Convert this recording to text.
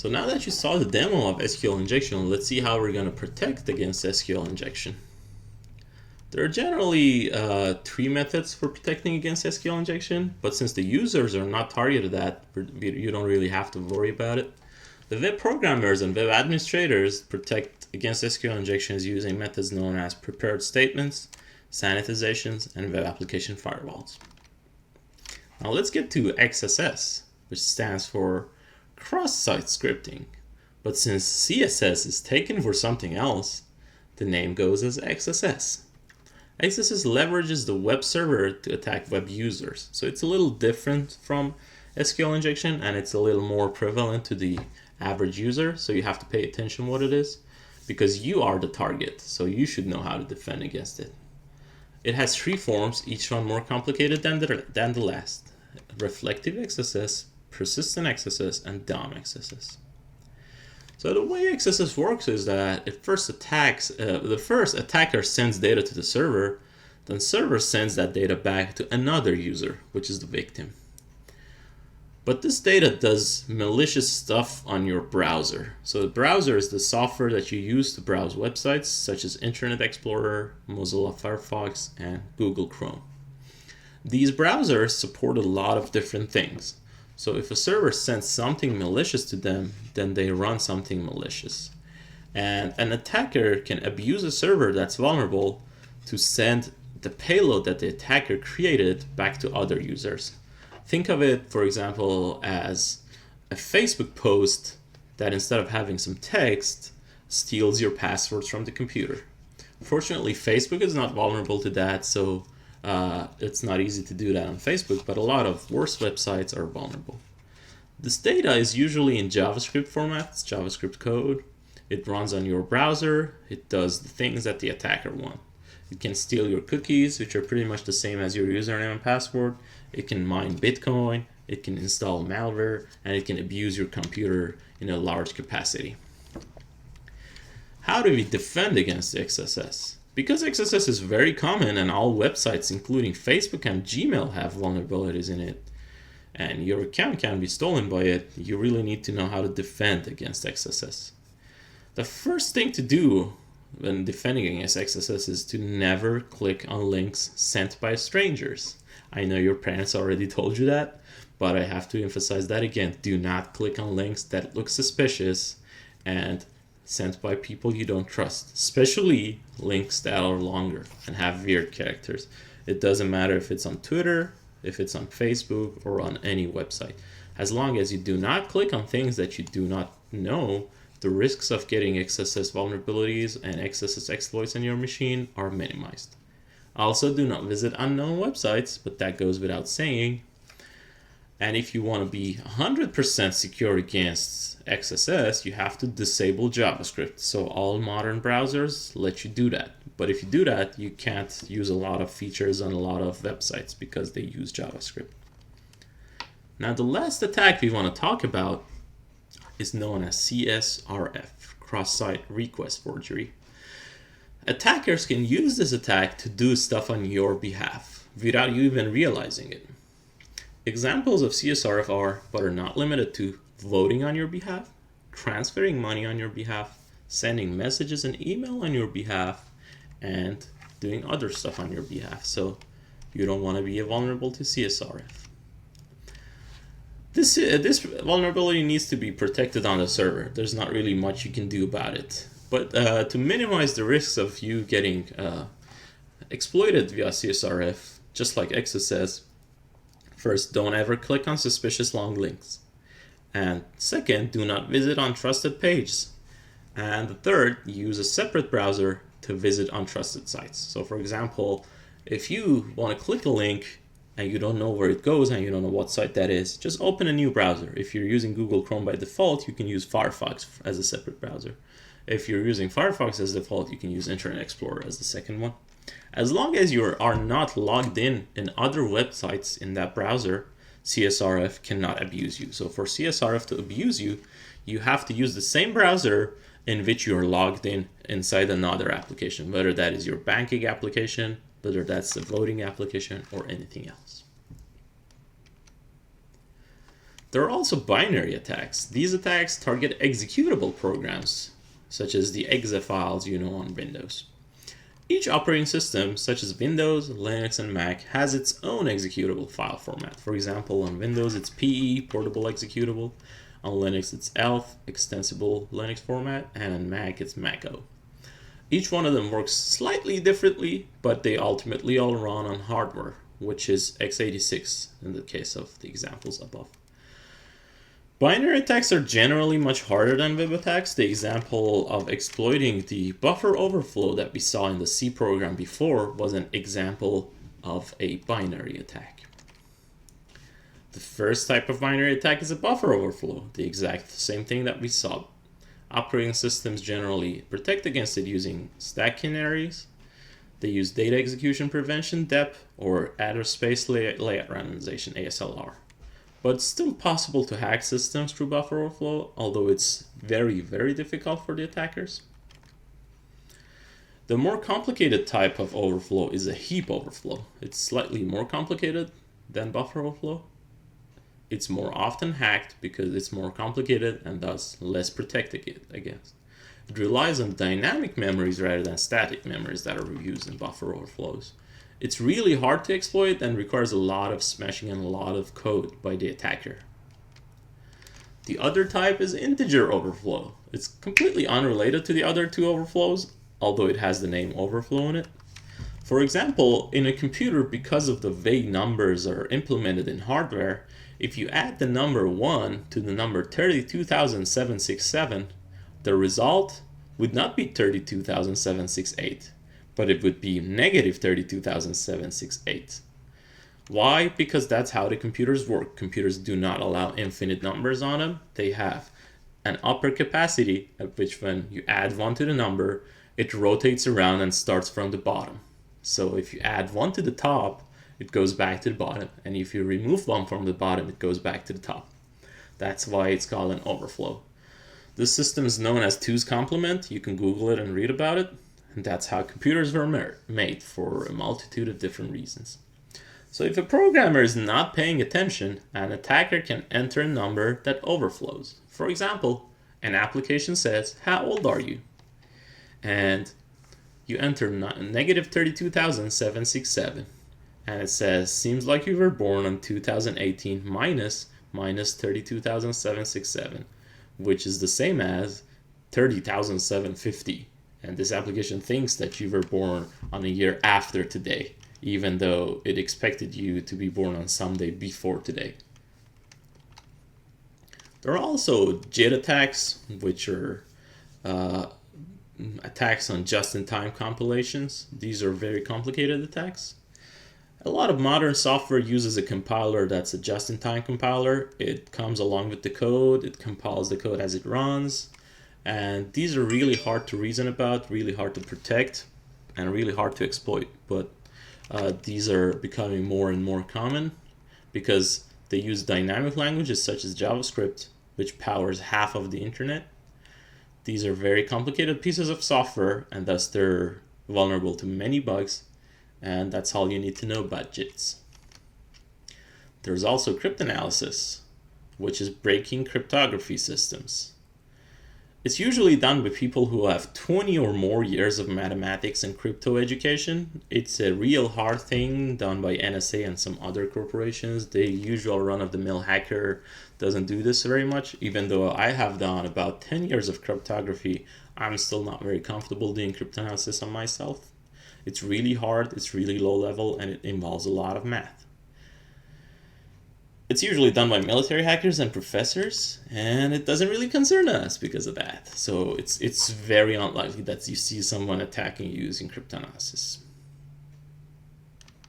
So now that you saw the demo of SQL injection, let's see how we're going to protect against SQL injection. There are generally three methods for protecting against SQL injection, but since the users are not targeted at, you don't really have to worry about it. The web programmers and web administrators protect against SQL injections using methods known as prepared statements, sanitizations, and web application firewalls. Now let's get to XSS, which stands for cross-site scripting. But since CSS is taken for something else, the name goes as XSS. XSS leverages the web server to attack web users. So it's a little different from SQL injection, and it's a little more prevalent to the average user. So you have to pay attention what it is, because you are the target. So you should know how to defend against it. It has three forms, each one more complicated than the last. Reflective XSS, persistent XSS, and DOM XSS. So the way XSS works is that it first attacks, the first attacker sends data to the server, then server sends that data back to another user, which is the victim. But this data does malicious stuff on your browser. So the browser is the software that you use to browse websites such as Internet Explorer, Mozilla Firefox, and Google Chrome. These browsers support a lot of different things. So if a server sends something malicious to them, then they run something malicious. And an attacker can abuse a server that's vulnerable to send the payload that the attacker created back to other users. Think of it, for example, as a Facebook post that instead of having some text, steals your passwords from the computer. Fortunately, Facebook is not vulnerable to that, so it's not easy to do that on Facebook, but a lot of worse websites are vulnerable. This data is usually in JavaScript format, it's JavaScript code. It runs on your browser, it does the things that the attacker wants. It can steal your cookies, which are pretty much the same as your username and password. It can mine Bitcoin, it can install malware, and it can abuse your computer in a large capacity. How do we defend against XSS? Because XSS is very common and all websites, including Facebook and Gmail, have vulnerabilities in it, and your account can be stolen by it, you really need to know how to defend against XSS. The first thing to do when defending against XSS is to never click on links sent by strangers. I know your parents already told you that, but I have to emphasize that again. Do not click on links that look suspicious and sent by people you don't trust, especially links that are longer and have weird characters. It doesn't matter if it's on Twitter, if it's on Facebook, or on any website. As long as you do not click on things that you do not know, the risks of getting XSS vulnerabilities and XSS exploits on your machine are minimized. Also, do not visit unknown websites, but that goes without saying. And if you want to be 100% secure against XSS, you have to disable JavaScript. So all modern browsers let you do that. But if you do that, you can't use a lot of features on a lot of websites because they use JavaScript. Now, the last attack we want to talk about is known as CSRF, cross-site request forgery. Attackers can use this attack to do stuff on your behalf without you even realizing it. Examples of CSRF are, but are not limited to, voting on your behalf, transferring money on your behalf, sending messages and email on your behalf, and doing other stuff on your behalf. So you don't want to be vulnerable to CSRF. This vulnerability needs to be protected on the server. There's not really much you can do about it. But to minimize the risks of you getting exploited via CSRF, just like XSS, first, don't ever click on suspicious long links. And second, do not visit untrusted pages. And the third, use a separate browser to visit untrusted sites. So for example, if you want to click a link and you don't know where it goes and you don't know what site that is, just open a new browser. If you're using Google Chrome by default, you can use Firefox as a separate browser. If you're using Firefox as default, you can use Internet Explorer as the second one. As long as you are not logged in other websites in that browser, CSRF cannot abuse you. So for CSRF to abuse you, you have to use the same browser in which you are logged in inside another application, whether that is your banking application, whether that's a voting application, or anything else. There are also binary attacks. These attacks target executable programs, such as the exe files you know on Windows. Each operating system, such as Windows, Linux, and Mac, has its own executable file format. For example, on Windows it's PE, portable executable. On Linux it's ELF, extensible Linux format, and on Mac it's MacO. Each one of them works slightly differently, but they ultimately all run on hardware, which is x86 in the case of the examples above. Binary attacks are generally much harder than web attacks. The example of exploiting the buffer overflow that we saw in the C program before was an example of a binary attack. The first type of binary attack is a buffer overflow, the exact same thing that we saw. Operating systems generally protect against it using stack canaries. They use data execution prevention, DEP, or address space layout randomization, ASLR. But it's still possible to hack systems through buffer overflow, although it's very, very difficult for the attackers. The more complicated type of overflow is a heap overflow. It's slightly more complicated than buffer overflow. It's more often hacked because it's more complicated and thus less protected against. It relies on dynamic memories rather than static memories that are used in buffer overflows. It's really hard to exploit and requires a lot of smashing and a lot of code by the attacker. The other type is integer overflow. It's completely unrelated to the other two overflows, although it has the name overflow in it. For example, in a computer, because of the way numbers are implemented in hardware, if you add the number 1 to the number 32,767, the result would not be 32,768. But it would be negative 32,768. Why? Because that's how the computers work. Computers do not allow infinite numbers on them. They have an upper capacity at which when you add 1 to the number, it rotates around and starts from the bottom. So if you add 1 to the top, it goes back to the bottom. And if you remove 1 from the bottom, it goes back to the top. That's why it's called an overflow. This system is known as 2's complement. You can Google it and read about it. And that's how computers were made for a multitude of different reasons. So if a programmer is not paying attention, an attacker can enter a number that overflows. For example, an application says, "How old are you?" And you enter negative 32,767. And it says, "Seems like you were born on 2018 minus 32,767, which is the same as 30,750. And this application thinks that you were born on a year after today, even though it expected you to be born on some day before today. There are also JIT attacks, which are attacks on just-in-time compilations. These are very complicated attacks. A lot of modern software uses a compiler that's a just-in-time compiler. It comes along with the code, it compiles the code as it runs. And these are really hard to reason about, really hard to protect, and really hard to exploit. But these are becoming more and more common because they use dynamic languages such as JavaScript, which powers half of the internet. These are very complicated pieces of software, and thus they're vulnerable to many bugs, and that's all you need to know about JITs. There's also cryptanalysis, which is breaking cryptography systems. It's usually done by people who have 20 or more years of mathematics and crypto education. It's a real hard thing done by NSA and some other corporations. The usual run-of-the-mill hacker doesn't do this very much. Even though I have done about 10 years of cryptography, I'm still not very comfortable doing cryptanalysis on myself. It's really hard, it's really low level, and it involves a lot of math. It's usually done by military hackers and professors, and it doesn't really concern us because of that. So it's very unlikely that you see someone attacking you using cryptanalysis.